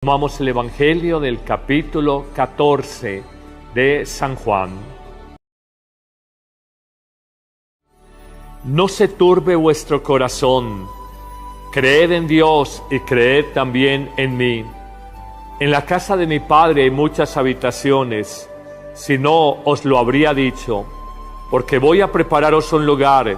Tomamos el Evangelio del capítulo 14 de San Juan. No se turbe vuestro corazón, creed en Dios y creed también en mí. En la casa de mi Padre hay muchas habitaciones, si no os lo habría dicho, porque voy a prepararos un lugar,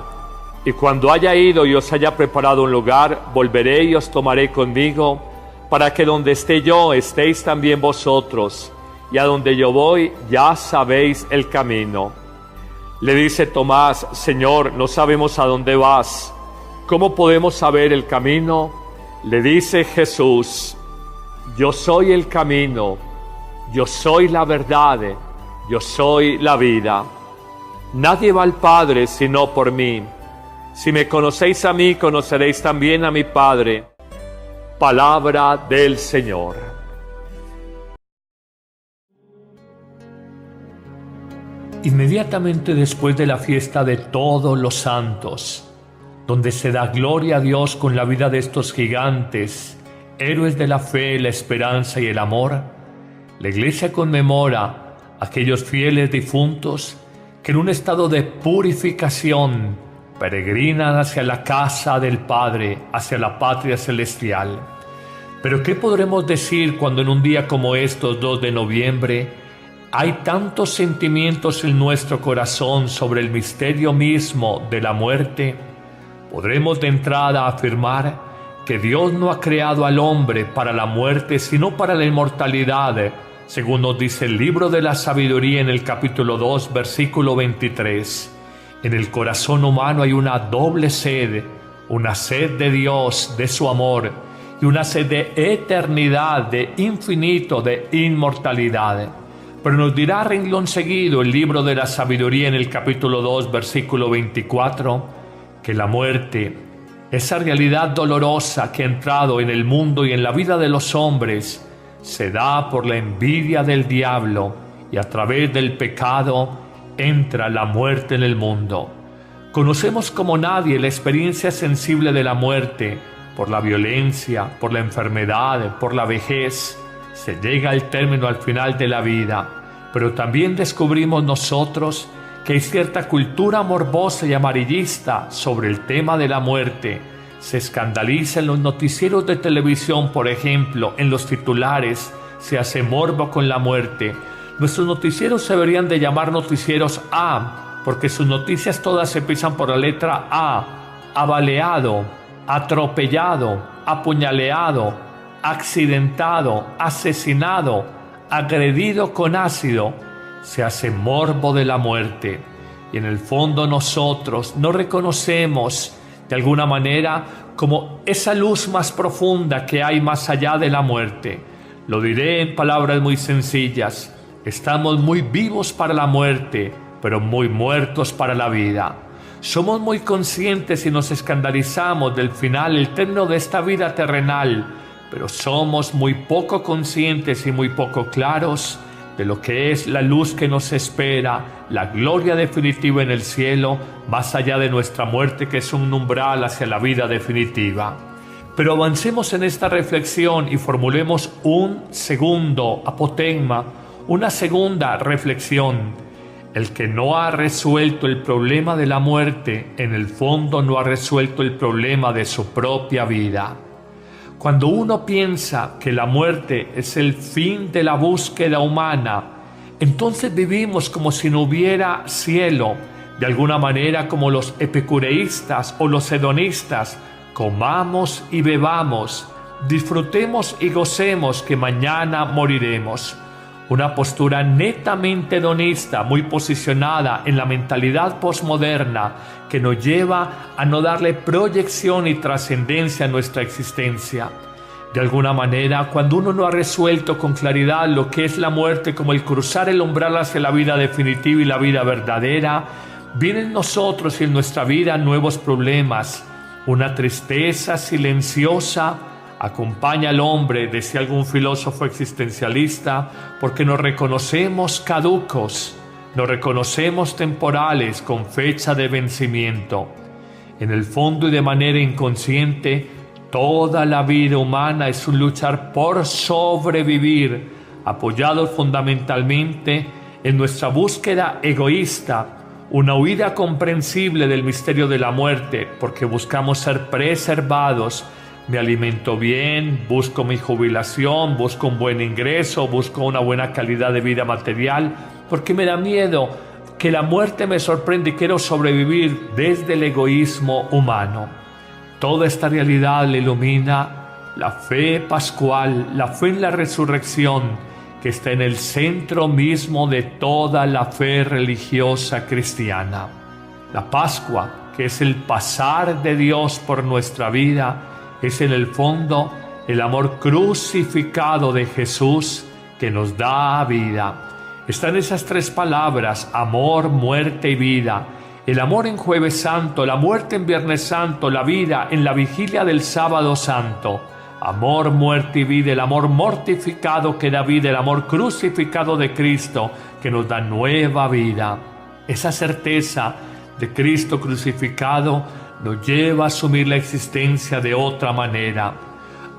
y cuando haya ido y os haya preparado un lugar, volveré y os tomaré conmigo, para que donde esté yo estéis también vosotros, y a donde yo voy ya sabéis el camino. Le dice Tomás: Señor, no sabemos a dónde vas, ¿cómo podemos saber el camino? Le dice Jesús: yo soy el camino, yo soy la verdad, yo soy la vida. Nadie va al Padre sino por mí. Si me conocéis a mí, conoceréis también a mi Padre. Palabra del Señor. Inmediatamente después de la fiesta de todos los santos, donde se da gloria a Dios con la vida de estos gigantes, héroes de la fe, la esperanza y el amor, la Iglesia conmemora a aquellos fieles difuntos que en un estado de purificación peregrinan hacia la casa del Padre, hacia la patria celestial. Pero ¿qué podremos decir cuando en un día como estos 2 de noviembre hay tantos sentimientos en nuestro corazón sobre el misterio mismo de la muerte? Podremos de entrada afirmar que Dios no ha creado al hombre para la muerte, sino para la inmortalidad, según nos dice el libro de la sabiduría en el capítulo 2, versículo 23. En el corazón humano hay una doble sed, una sed de Dios, de su amor, y una sed de eternidad, de infinito, de inmortalidad. Pero nos dirá renglón seguido el libro de la sabiduría en el capítulo 2, versículo 24, que la muerte, esa realidad dolorosa que ha entrado en el mundo y en la vida de los hombres, se da por la envidia del diablo, y a través del pecado entra la muerte en el mundo. Conocemos como nadie la experiencia sensible de la muerte, por la violencia, por la enfermedad, por la vejez. Se llega al término al final de la vida, pero también descubrimos nosotros que hay cierta cultura morbosa y amarillista sobre el tema de la muerte. Se escandaliza en los noticieros de televisión, por ejemplo, en los titulares, se hace morbo con la muerte. Nuestros noticieros se deberían de llamar noticieros A, porque sus noticias todas empiezan por la letra A. Abaleado, atropellado, apuñaleado, accidentado, asesinado, agredido con ácido. Se hace morbo de la muerte. Y en el fondo nosotros no reconocemos de alguna manera como esa luz más profunda que hay más allá de la muerte. Lo diré en palabras muy sencillas. Estamos muy vivos para la muerte, pero muy muertos para la vida. Somos muy conscientes y nos escandalizamos del final, el término de esta vida terrenal, pero somos muy poco conscientes y muy poco claros de lo que es la luz que nos espera, la gloria definitiva en el cielo, más allá de nuestra muerte, que es un umbral hacia la vida definitiva. Pero avancemos en esta reflexión y formulemos un segundo apotegma, una segunda reflexión. El que no ha resuelto el problema de la muerte, en el fondo no ha resuelto el problema de su propia vida. Cuando uno piensa que la muerte es el fin de la búsqueda humana, entonces vivimos como si no hubiera cielo, de alguna manera como los epicureístas o los hedonistas. Comamos y bebamos, disfrutemos y gocemos, que mañana moriremos. Una postura netamente hedonista, muy posicionada en la mentalidad posmoderna, que nos lleva a no darle proyección y trascendencia a nuestra existencia. De alguna manera, cuando uno no ha resuelto con claridad lo que es la muerte como el cruzar el umbral hacia la vida definitiva y la vida verdadera, vienen en nosotros y en nuestra vida nuevos problemas. Una tristeza silenciosa acompaña al hombre, decía algún filósofo existencialista, porque nos reconocemos caducos, nos reconocemos temporales con fecha de vencimiento. En el fondo y de manera inconsciente, Toda la vida humana es un luchar por sobrevivir, apoyados fundamentalmente en nuestra búsqueda egoísta, una huida comprensible del misterio de la muerte, porque buscamos ser preservados. Me alimento bien, busco mi jubilación, busco un buen ingreso, busco una buena calidad de vida material, porque me da miedo que la muerte me sorprenda y quiero sobrevivir desde el egoísmo humano. Toda esta realidad le ilumina la fe pascual, la fe en la resurrección, que está en el centro mismo de toda la fe religiosa cristiana. La Pascua, que es el pasar de Dios por nuestra vida, es en el fondo el amor crucificado de Jesús que nos da vida. Están esas tres palabras: amor, muerte y vida. El amor en Jueves Santo, la muerte en Viernes Santo, la vida en la vigilia del Sábado Santo. Amor, muerte y vida, el amor mortificado que da vida, el amor crucificado de Cristo que nos da nueva vida. Esa certeza de Cristo crucificado nos lleva a asumir la existencia de otra manera.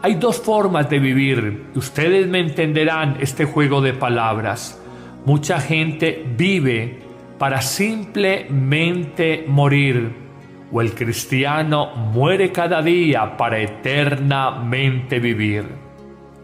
Hay dos formas de vivir. Ustedes me entenderán este juego de palabras. Mucha gente vive para simplemente morir, o el cristiano muere cada día para eternamente vivir.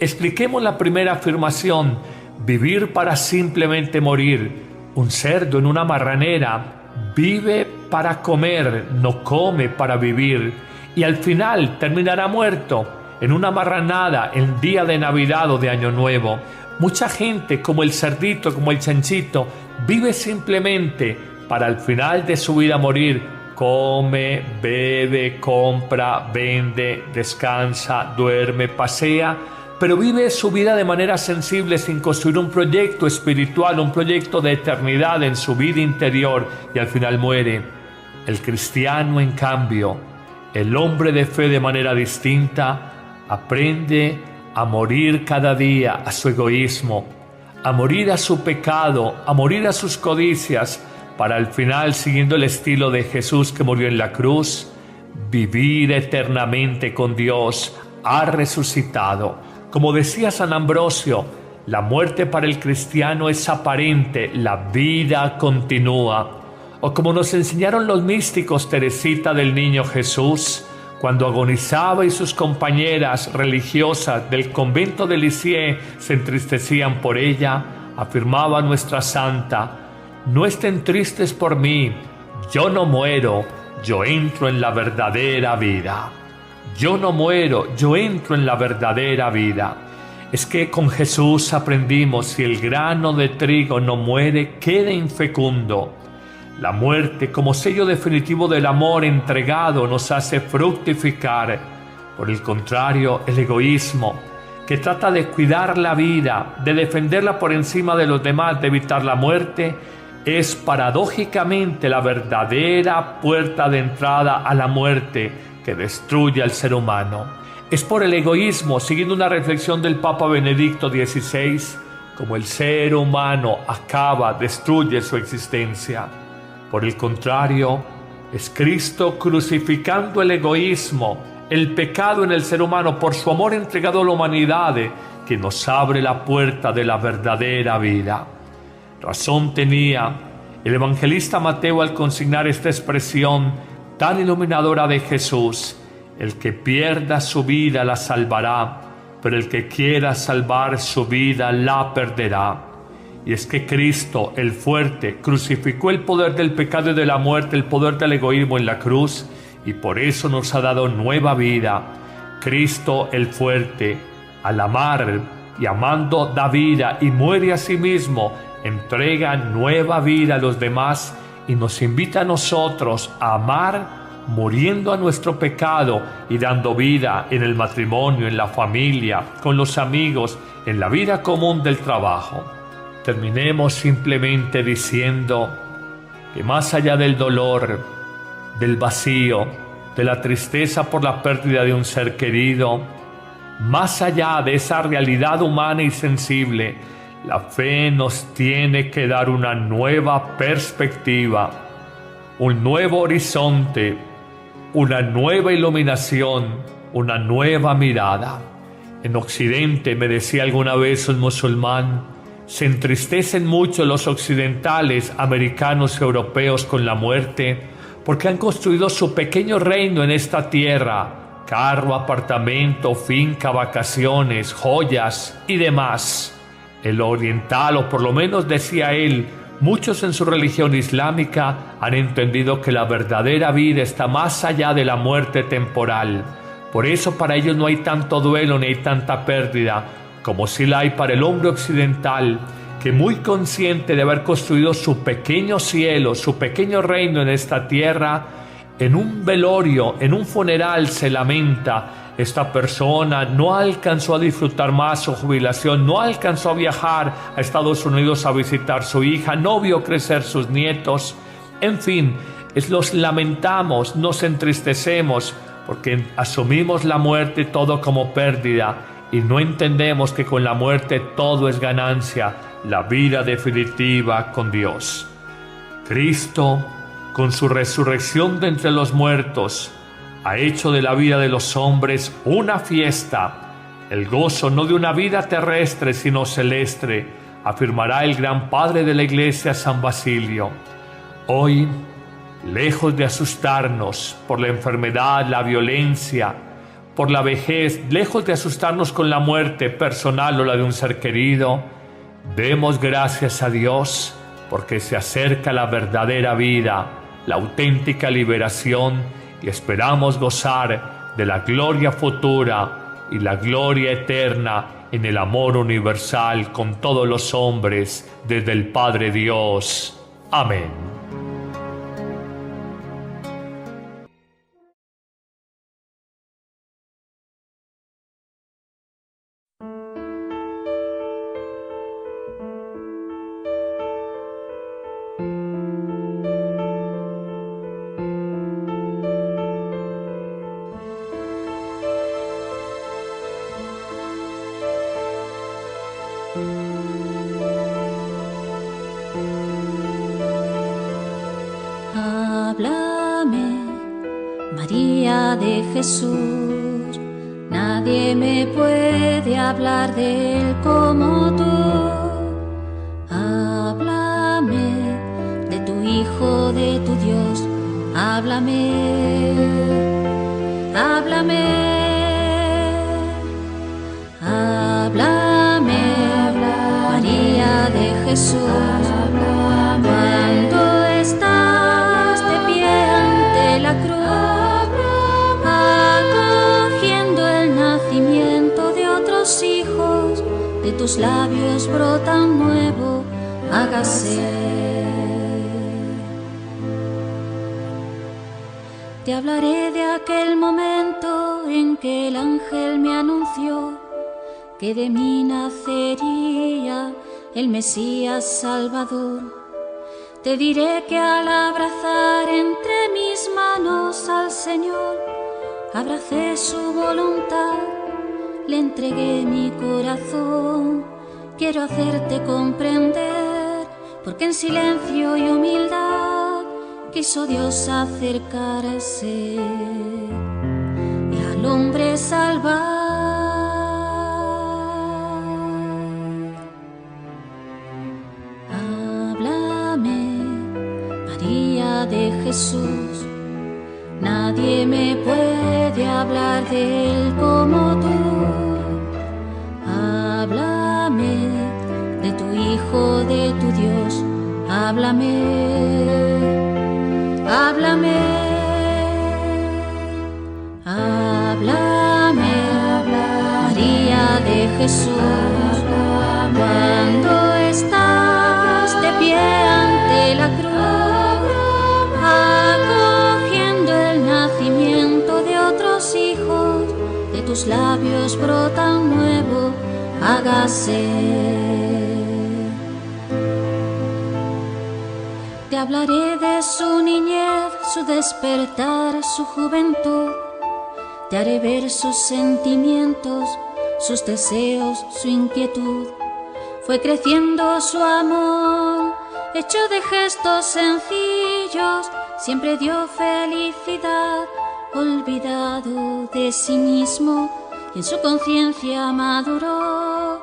Expliquemos la primera afirmación: vivir para simplemente morir. Un cerdo en una marranera vive para comer, no come para vivir, y al final terminará muerto en una marranada el día de Navidad o de Año Nuevo. Mucha gente, como el cerdito, como el chanchito, vive simplemente para al final de su vida morir. Come, bebe, compra, vende, descansa, duerme, pasea, pero vive su vida de manera sensible, sin construir un proyecto espiritual, un proyecto de eternidad en su vida interior, y al final muere. El cristiano, en cambio, el hombre de fe, de manera distinta, aprende a morir cada día a su egoísmo, a morir a su pecado, a morir a sus codicias, para al final, siguiendo el estilo de Jesús que murió en la cruz, vivir eternamente con Dios. Ha resucitado. Como decía San Ambrosio, la muerte para el cristiano es aparente, la vida continúa. O como nos enseñaron los místicos, Teresita del Niño Jesús, cuando agonizaba y sus compañeras religiosas del convento de Lisieux se entristecían por ella, afirmaba nuestra santa: no estén tristes por mí, yo no muero, yo entro en la verdadera vida. Yo no muero, yo entro en la verdadera vida. Es que con Jesús aprendimos: si el grano de trigo no muere, queda infecundo. La muerte, como sello definitivo del amor entregado, nos hace fructificar. Por el contrario, el egoísmo, que trata de cuidar la vida, de defenderla por encima de los demás, de evitar la muerte, es paradójicamente la verdadera puerta de entrada a la muerte que destruye al ser humano. Es por el egoísmo, siguiendo una reflexión del Papa Benedicto XVI, como el ser humano destruye su existencia. Por el contrario, es Cristo crucificando el egoísmo, el pecado en el ser humano, por su amor entregado a la humanidad, que nos abre la puerta de la verdadera vida. Razón tenía el evangelista Mateo al consignar esta expresión tan iluminadora de Jesús: el que pierda su vida la salvará, pero el que quiera salvar su vida la perderá. Y es que Cristo, el fuerte, crucificó el poder del pecado y de la muerte, el poder del egoísmo en la cruz, y por eso nos ha dado nueva vida. Cristo, el fuerte, al amar y amando, da vida y muere a sí mismo, entrega nueva vida a los demás y nos invita a nosotros a amar, muriendo a nuestro pecado y dando vida en el matrimonio, en la familia, con los amigos, en la vida común del trabajo. Terminemos simplemente diciendo que más allá del dolor, del vacío, de la tristeza por la pérdida de un ser querido, más allá de esa realidad humana y sensible, la fe nos tiene que dar una nueva perspectiva, un nuevo horizonte, una nueva iluminación, una nueva mirada. En Occidente, me decía alguna vez un musulmán, se entristecen mucho los occidentales, americanos y europeos con la muerte porque han construido su pequeño reino en esta tierra, carro, apartamento, finca, vacaciones, joyas y demás. El oriental, o por lo menos decía él, muchos en su religión islámica han entendido que la verdadera vida está más allá de la muerte temporal. Por eso para ellos no hay tanto duelo ni hay tanta pérdida como sí la hay para el hombre occidental, que muy consciente de haber construido su pequeño cielo, su pequeño reino en esta tierra, en un velorio, en un funeral se lamenta: esta persona no alcanzó a disfrutar más su jubilación, no alcanzó a viajar a Estados Unidos a visitar a su hija, no vio crecer sus nietos. En fin, los lamentamos, nos entristecemos, porque asumimos la muerte todo como pérdida y no entendemos que con la muerte todo es ganancia, la vida definitiva con Dios. Cristo, con su resurrección de entre los muertos, ha hecho de la vida de los hombres una fiesta, el gozo no de una vida terrestre sino celeste, afirmará el gran padre de la Iglesia, San Basilio. Hoy, lejos de asustarnos por la enfermedad, la violencia, por la vejez, lejos de asustarnos con la muerte personal o la de un ser querido, demos gracias a Dios porque se acerca la verdadera vida, la auténtica liberación, y esperamos gozar de la gloria futura y la gloria eterna en el amor universal con todos los hombres desde el Padre Dios. Amén. Háblame, María de Jesús, nadie me puede hablar de Él como tú. Háblame de tu Hijo, de tu Dios, háblame, háblame, háblame, María de Jesús, cuando estás de pie ante la cruz, acogiendo el nacimiento de otros hijos, de tus labios brota un nuevo, hágase. Te hablaré de aquel momento en que el ángel me anunció que de mí nacería el Mesías Salvador. Te diré que al abrazar entre mis manos al Señor, abracé su voluntad, le entregué mi corazón. Quiero hacerte comprender, porque en silencio y humildad quiso Dios acercarse y al hombre salvar. De Jesús, nadie me puede hablar de Él como tú. Háblame de tu Hijo, de tu Dios, háblame, háblame, háblame, María de Jesús, cuando estás de pie ante la cruz, acogiendo el nacimiento de otros hijos, de tus labios brota un nuevo, hágase. Te hablaré de su niñez, su despertar, su juventud. Te haré ver sus sentimientos, sus deseos, su inquietud. Fue creciendo su amor, hecho de gestos sencillos, siempre dio felicidad, olvidado de sí mismo, y en su conciencia maduró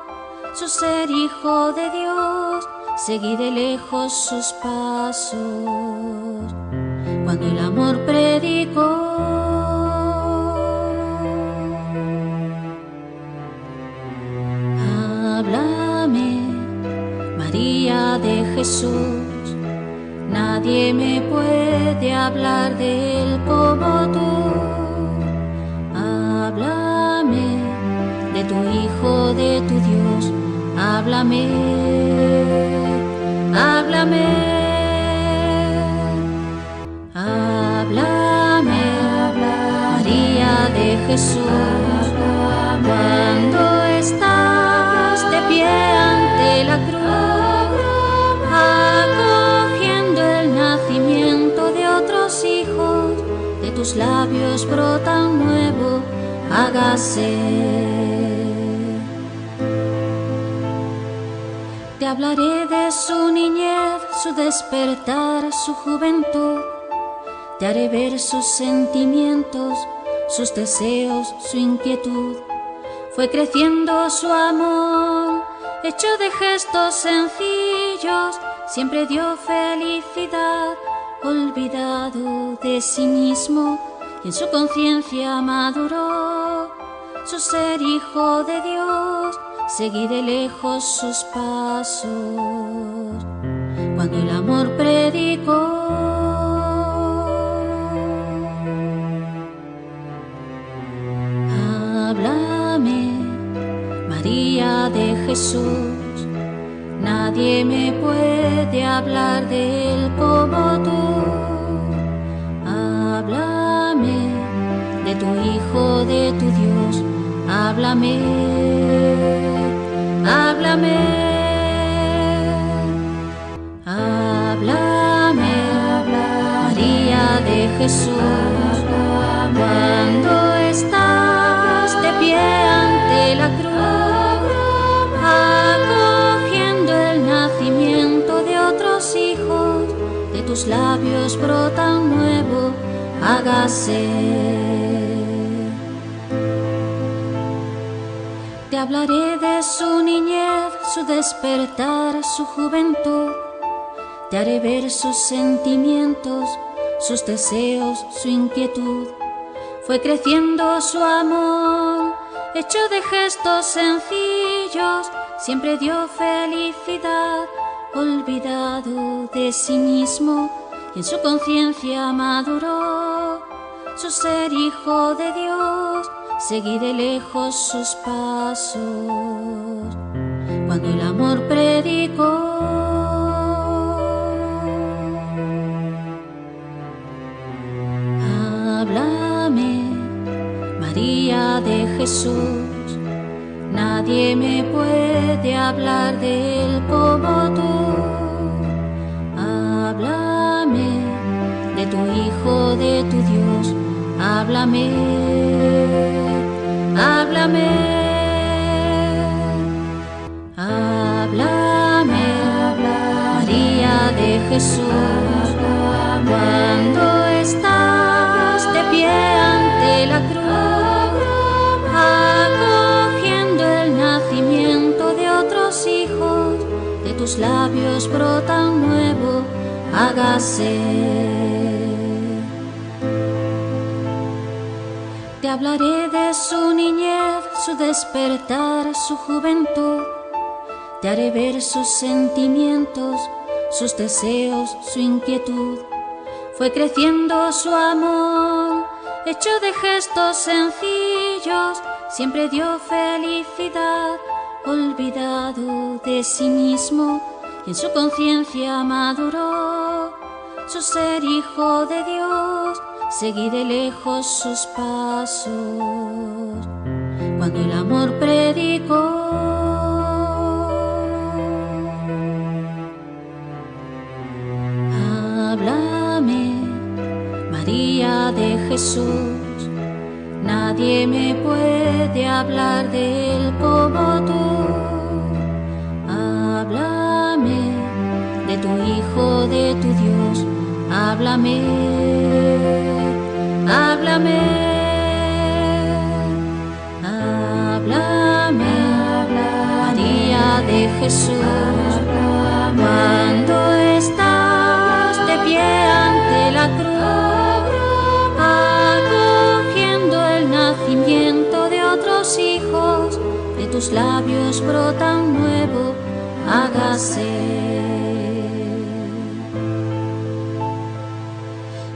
su ser hijo de Dios. Seguí de lejos sus pasos cuando el amor predicó. Háblame, María de Jesús, nadie me puede hablar de él como tú. Háblame de tu Hijo, de tu Dios, háblame, háblame, háblame, María de Jesús, cuando estás de pie ante la cruz, acogiendo el nacimiento de otros hijos, de tus labios brota un nuevo, hágase. Te hablaré de su niñez, su despertar, su juventud. Te haré ver sus sentimientos, sus deseos, su inquietud. Fue creciendo su amor, hecho de gestos sencillos, siempre dio felicidad, olvidado de sí mismo, y en su conciencia maduró su ser hijo de Dios. Seguí de lejos sus pasos cuando el amor predicó. Háblame, María de Jesús, nadie me puede hablar de él como tú. Háblame de tu Hijo, de tu Dios, háblame, háblame, háblame, María de Jesús, cuando estás de pie ante la cruz, acogiendo el nacimiento de otros hijos, de tus labios brota un nuevo, hágase. Te hablaré de su niñez, su despertar, su juventud. Te haré ver sus sentimientos, sus deseos, su inquietud. Fue creciendo su amor, hecho de gestos sencillos, siempre dio felicidad, olvidado de sí mismo, y en su conciencia maduró su ser hijo de Dios. Seguí de lejos sus pasos cuando el amor predicó. Háblame, María de Jesús, nadie me puede hablar de él como tú. Háblame de tu Hijo, de tu Dios, háblame, háblame, háblame, María de Jesús, cuando estás de pie ante la cruz, acogiendo el nacimiento de otros hijos, de tus labios brota un nuevo, hágase. Te hablaré de su niñez, su despertar, su juventud. Te haré ver sus sentimientos, sus deseos, su inquietud. Fue creciendo su amor, hecho de gestos sencillos, siempre dio felicidad, olvidado de sí mismo, y en su conciencia maduró su ser hijo de Dios. Seguí de lejos sus pasos cuando el amor predicó. Háblame, María de Jesús, nadie me puede hablar de él como tú. Háblame de tu Hijo, de tu Dios, háblame, háblame. háblame, háblame, María de Jesús, cuando estás de pie ante la cruz, acogiendo el nacimiento de otros hijos, de tus labios brota un nuevo hágase.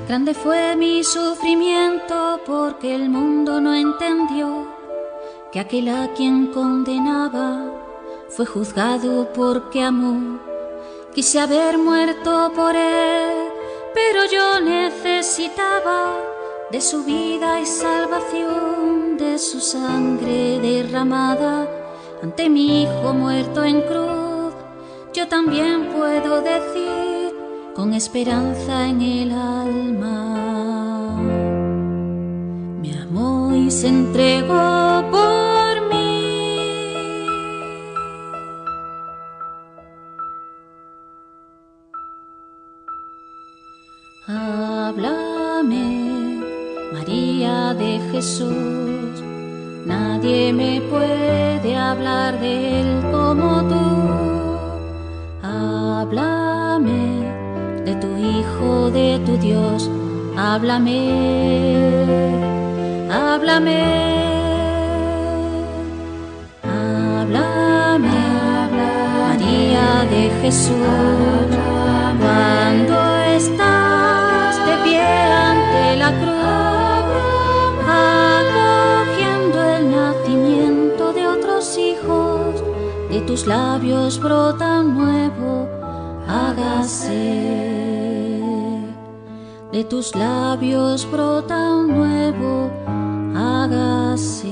Grande fue mi sufrimiento porque el mundo no entendió que aquel a quien condenaba fue juzgado porque amó. Quise haber muerto por él, pero yo necesitaba de su vida y salvación, de su sangre derramada ante mi Hijo muerto en cruz. Yo también puedo decir con esperanza en el alma, me amó y se entregó por mí. Háblame, María de Jesús, nadie me puede hablar de él como tú. Háblame de tu Hijo, de tu Dios, háblame, háblame, háblame, María de Jesús, cuando estás de pie ante la cruz, acogiendo el nacimiento de otros hijos, de tus labios brota un nuevo hágase. De tus labios brota un nuevo hágase.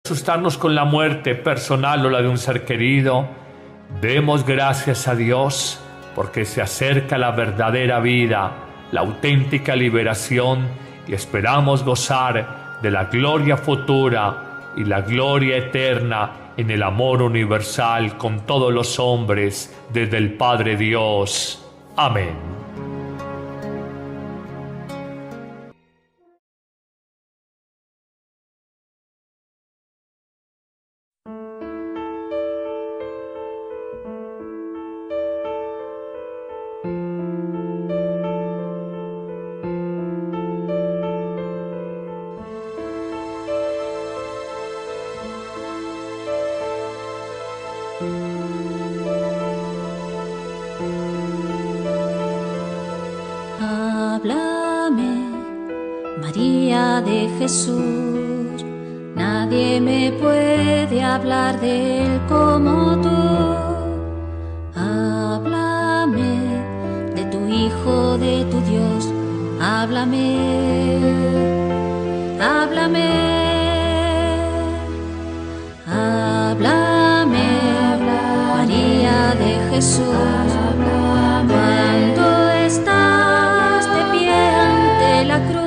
Asustarnos con la muerte personal o la de un ser querido, demos gracias a Dios porque se acerca la verdadera vida, la auténtica liberación, y esperamos gozar de la gloria futura y la gloria eterna en el amor universal con todos los hombres desde el Padre Dios. Amén. Háblame, María de Jesús, nadie me puede hablar de él como tú. Háblame de tu Hijo, de tu Dios, háblame, háblame, háblame, María de Jesús, cuando estás de pie ante la cruz,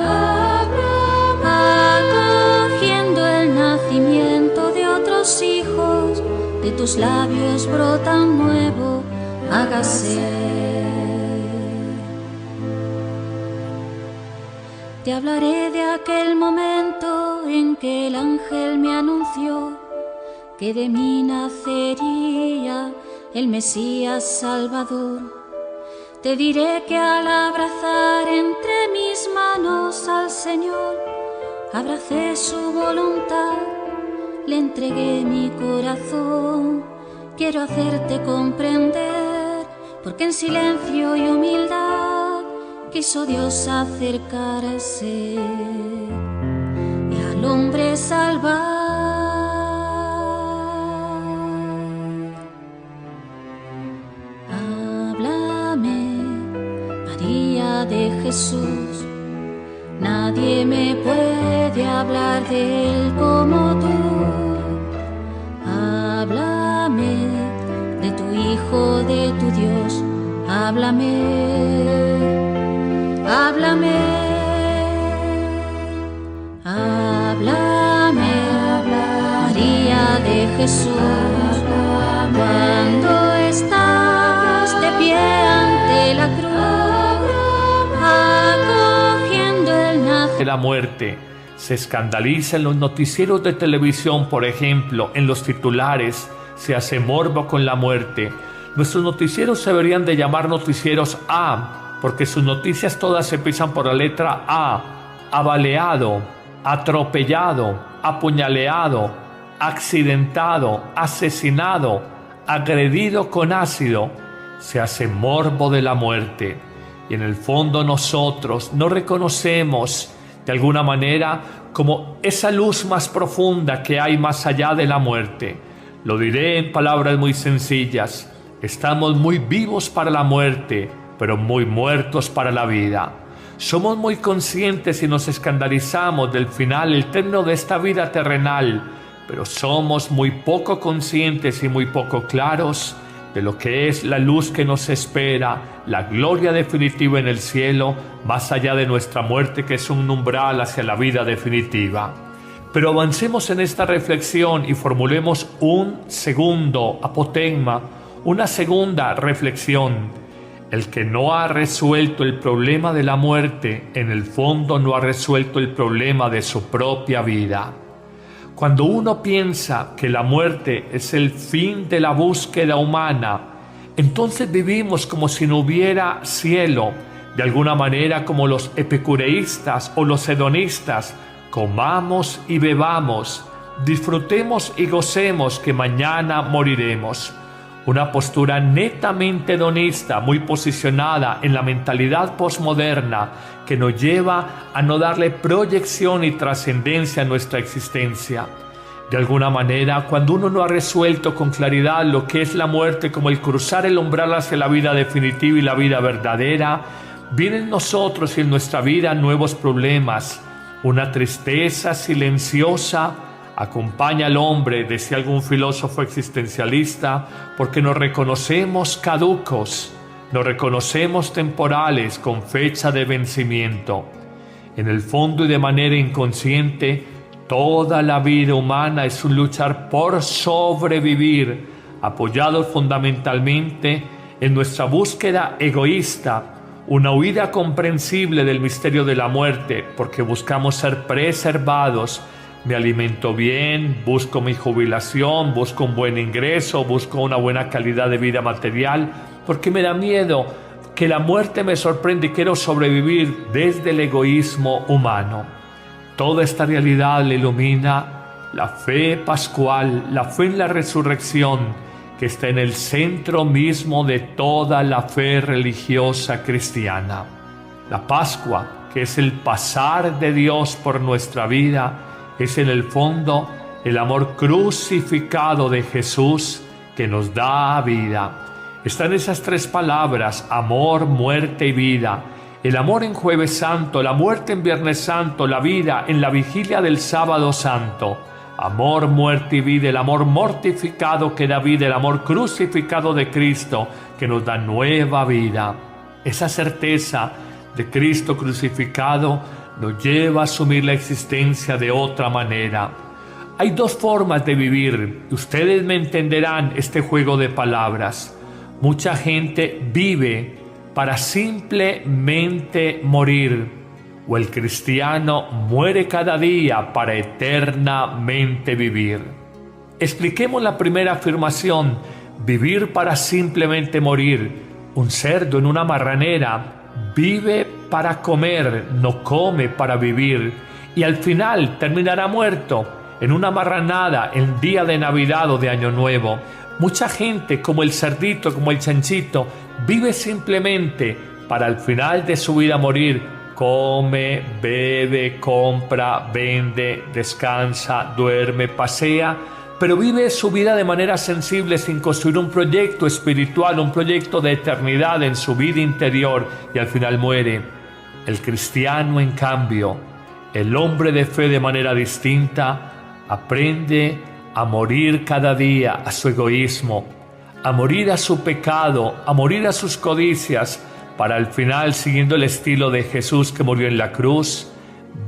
acogiendo el nacimiento de otros hijos, de tus labios brota un nuevo hágase. Te hablaré de aquel momento en que el ángel me anunció que de mí nacería el Mesías Salvador. Te diré que al abrazar entre mis manos al Señor, abracé su voluntad, le entregué mi corazón. Quiero hacerte comprender, porque en silencio y humildad quiso Dios acercarse y al hombre salvar. De Jesús, nadie me puede hablar de él como tú. Háblame Hijo de tu Dios, háblame, háblame, háblame, María de Jesús, cuando estás de pie ante la cruz, acogiendo el nacimiento de la muerte. Se escandaliza en los noticieros de televisión, por ejemplo, en los titulares, se hace morbo con la muerte. Nuestros noticieros se deberían de llamar noticieros A, porque sus noticias todas empiezan por la letra A. Abaleado, atropellado, apuñaleado, accidentado, asesinado, agredido con ácido. Se hace morbo de la muerte. Y en el fondo nosotros no reconocemos de alguna manera como esa luz más profunda que hay más allá de la muerte. Lo diré en palabras muy sencillas: estamos muy vivos para la muerte, pero muy muertos para la vida. Somos muy conscientes y nos escandalizamos del final, el término de esta vida terrenal, pero somos muy poco conscientes y muy poco claros de lo que es la luz que nos espera, la gloria definitiva en el cielo, más allá de nuestra muerte, que es un umbral hacia la vida definitiva. Pero avancemos en esta reflexión y formulemos un segundo apotegma, una segunda reflexión. El que no ha resuelto el problema de la muerte, en el fondo no ha resuelto el problema de su propia vida. Cuando uno piensa que la muerte es el fin de la búsqueda humana, entonces vivimos como si no hubiera cielo, de alguna manera como los epicureístas o los hedonistas. Comamos y bebamos, disfrutemos y gocemos, que mañana moriremos. Una postura netamente hedonista, muy posicionada en la mentalidad posmoderna, que nos lleva a no darle proyección y trascendencia a nuestra existencia. De alguna manera, cuando uno no ha resuelto con claridad lo que es la muerte, como el cruzar el umbral hacia la vida definitiva y la vida verdadera, vienen en nosotros y en nuestra vida nuevos problemas. Una tristeza silenciosa acompaña al hombre, decía algún filósofo existencialista, porque nos reconocemos caducos, nos reconocemos temporales con fecha de vencimiento. En el fondo y de manera inconsciente, toda la vida humana es un luchar por sobrevivir, apoyados fundamentalmente en nuestra búsqueda egoísta, una huida comprensible del misterio de la muerte, porque buscamos ser preservados. Me alimento bien, busco mi jubilación, busco un buen ingreso, busco una buena calidad de vida material, porque me da miedo que la muerte me sorprenda y quiero sobrevivir desde el egoísmo humano. Toda esta realidad le ilumina la fe pascual, la fe en la resurrección, que está en el centro mismo de toda la fe religiosa cristiana. La Pascua, que es el pasar de Dios por nuestra vida, es en el fondo el amor crucificado de Jesús que nos da vida. Están esas tres palabras: amor, muerte y vida. El amor en Jueves Santo, la muerte en Viernes Santo, la vida en la vigilia del Sábado Santo. Amor, muerte y vida, el amor mortificado que da vida, el amor crucificado de Cristo que nos da nueva vida. Esa certeza de Cristo crucificado nos lleva a asumir la existencia de otra manera. Hay dos formas de vivir, y ustedes me entenderán este juego de palabras. Mucha gente vive para simplemente morir, o el cristiano muere cada día para eternamente vivir. Expliquemos la primera afirmación: vivir para simplemente morir. Un cerdo en una marranera vive para comer, no come para vivir, y al final terminará muerto en una marranada en día de Navidad o de Año Nuevo. Mucha gente, como el cerdito, como el chanchito, vive simplemente para al final de su vida morir. Come, bebe, compra, vende, descansa, duerme, pasea, pero vive su vida de manera sensible, sin construir un proyecto espiritual, un proyecto de eternidad en su vida interior, y al final muere. El cristiano, en cambio, el hombre de fe, de manera distinta, aprende a morir cada día a su egoísmo, a morir a su pecado, a morir a sus codicias, para al final, siguiendo el estilo de Jesús que murió en la cruz,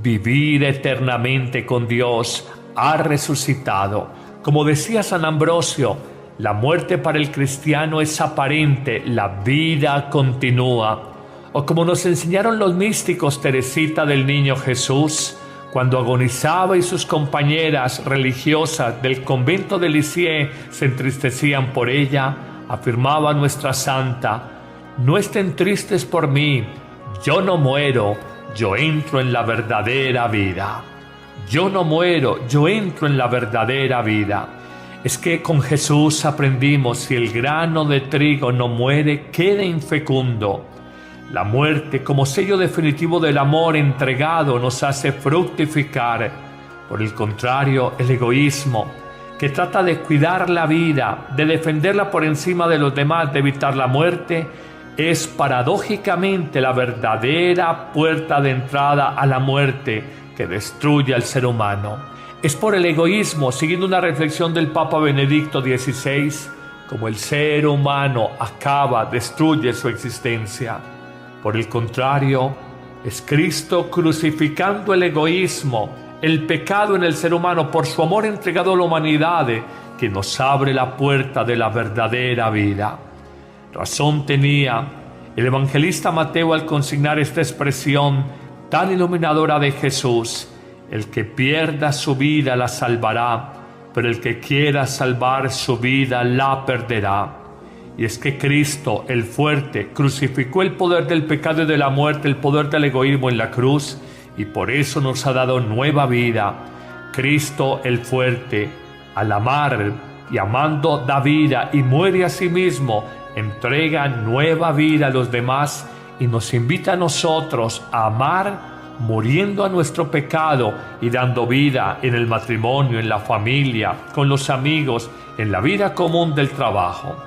vivir eternamente con Dios, ha resucitado. Como decía San Ambrosio, la muerte para el cristiano es aparente, la vida continúa. O como nos enseñaron los místicos Teresita del Niño Jesús, cuando agonizaba y sus compañeras religiosas del convento de Lisieux se entristecían por ella, afirmaba nuestra santa: no estén tristes por mí, yo no muero, yo entro en la verdadera vida. Yo no muero, yo entro en la verdadera vida. Es que con Jesús aprendimos: si el grano de trigo no muere, queda infecundo. La muerte, como sello definitivo del amor entregado, nos hace fructificar. Por el contrario, el egoísmo, que trata de cuidar la vida, de defenderla por encima de los demás, de evitar la muerte, es paradójicamente la verdadera puerta de entrada a la muerte que destruye al ser humano. Es por el egoísmo, siguiendo una reflexión del Papa Benedicto XVI, como el ser humano destruye su existencia. Por el contrario, es Cristo crucificando el egoísmo, el pecado en el ser humano por su amor entregado a la humanidad, que nos abre la puerta de la verdadera vida. Razón tenía el evangelista Mateo al consignar esta expresión tan iluminadora de Jesús: el que pierda su vida la salvará, pero el que quiera salvar su vida la perderá. Y es que Cristo, el fuerte, crucificó el poder del pecado y de la muerte, el poder del egoísmo en la cruz, y por eso nos ha dado nueva vida. Cristo, el fuerte, al amar y amando, da vida y muere a sí mismo, entrega nueva vida a los demás y nos invita a nosotros a amar, muriendo a nuestro pecado y dando vida en el matrimonio, en la familia, con los amigos, en la vida común del trabajo.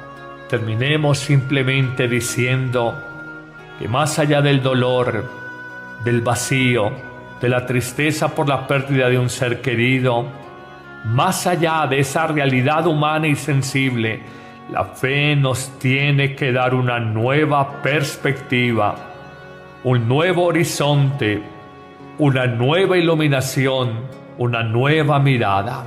Terminemos simplemente diciendo que más allá del dolor, del vacío, de la tristeza por la pérdida de un ser querido, más allá de esa realidad humana y sensible, la fe nos tiene que dar una nueva perspectiva, un nuevo horizonte, una nueva iluminación, una nueva mirada.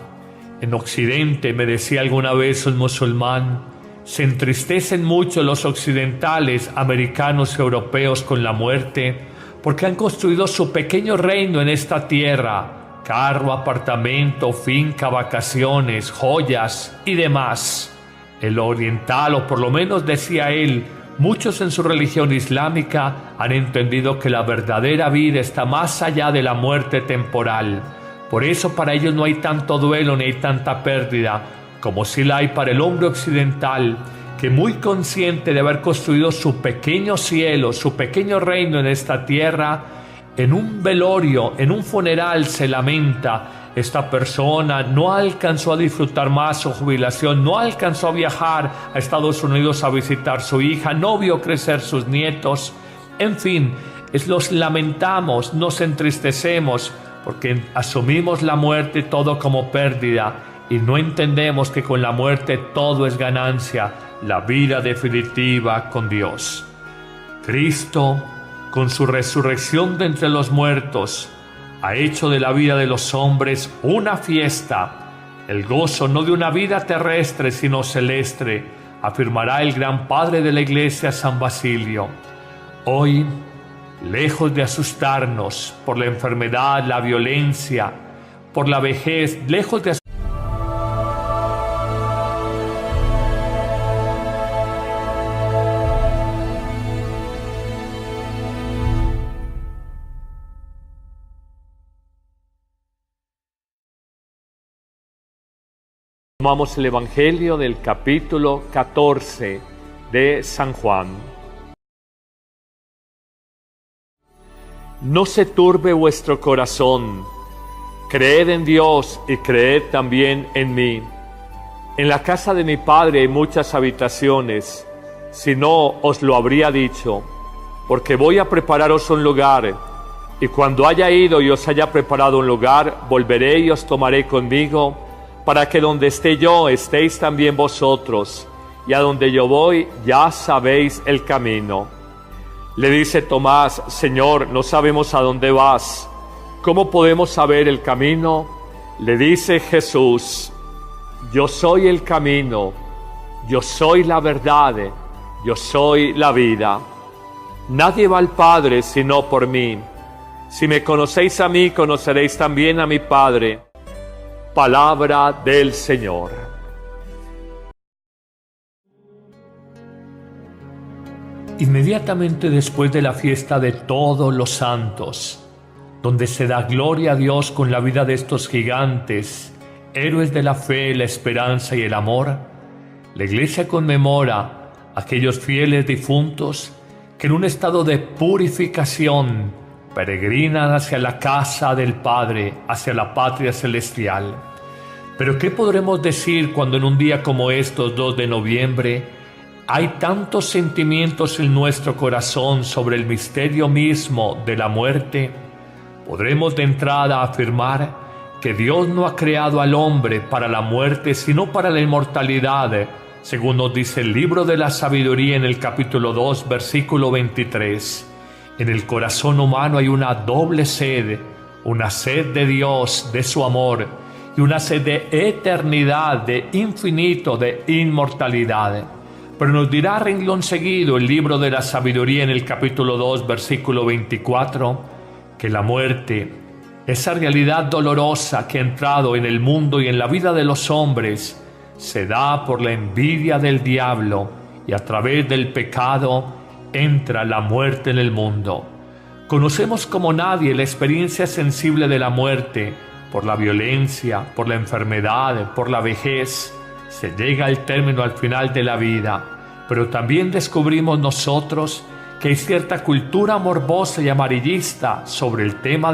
En Occidente, me decía alguna vez un musulmán, se entristecen mucho los occidentales, americanos y europeos con la muerte, porque han construido su pequeño reino en esta tierra: carro, apartamento, finca, vacaciones, joyas y demás. El oriental, o por lo menos decía él, muchos en su religión islámica han entendido que la verdadera vida está más allá de la muerte temporal. Por eso para ellos no hay tanto duelo ni hay tanta pérdida, como si la hay para el hombre occidental, que muy consciente de haber construido su pequeño cielo, su pequeño reino en esta tierra, en un velorio, en un funeral se lamenta: esta persona no alcanzó a disfrutar más su jubilación, no alcanzó a viajar a Estados Unidos a visitar a su hija, no vio crecer sus nietos. En fin, los lamentamos, nos entristecemos, porque asumimos la muerte todo como pérdida y no entendemos que con la muerte todo es ganancia, la vida definitiva con Dios. Cristo, con su resurrección de entre los muertos, ha hecho de la vida de los hombres una fiesta, el gozo no de una vida terrestre sino celeste, afirmará el gran padre de la Iglesia, San Basilio. Hoy, lejos de asustarnos por la enfermedad, la violencia, por la vejez, lejos de Tomamos el Evangelio del capítulo 14 de San Juan. No se turbe vuestro corazón, creed en Dios y creed también en mí. En la casa de mi Padre hay muchas habitaciones, si no os lo habría dicho, porque voy a prepararos un lugar, y cuando haya ido y os haya preparado un lugar, volveré y os tomaré conmigo, para que donde esté yo estéis también vosotros, y a donde yo voy ya sabéis el camino. Le dice Tomás: Señor, no sabemos a dónde vas. ¿Cómo podemos saber el camino? Le dice Jesús: yo soy el camino, yo soy la verdad, yo soy la vida. Nadie va al Padre sino por mí. Si me conocéis a mí, conoceréis también a mi Padre. Palabra del Señor. Inmediatamente después de la fiesta de todos los santos, donde se da gloria a Dios con la vida de estos gigantes, héroes de la fe, la esperanza y el amor, la Iglesia conmemora a aquellos fieles difuntos que en un estado de purificación peregrinan hacia la casa del Padre, hacia la patria celestial. Pero ¿qué podremos decir cuando en un día como estos, 2 de noviembre, hay tantos sentimientos en nuestro corazón sobre el misterio mismo de la muerte? Podremos de entrada afirmar que Dios no ha creado al hombre para la muerte, sino para la inmortalidad, según nos dice el libro de la sabiduría en el capítulo 2, versículo 23. En el corazón humano hay una doble sed, una sed de Dios, de su amor, y una sed de eternidad, de infinito, de inmortalidad. Pero nos dirá a renglón seguido el libro de la sabiduría en el capítulo 2, versículo 24, que la muerte, esa realidad dolorosa que ha entrado en el mundo y en la vida de los hombres, se da por la envidia del diablo, y a través del pecado entra la muerte en el mundo. Conocemos como nadie la experiencia sensible de la muerte, por la violencia, por la enfermedad, por la vejez. Se llega al término, al final de la vida, pero también descubrimos nosotros que hay cierta cultura morbosa y amarillista sobre el tema de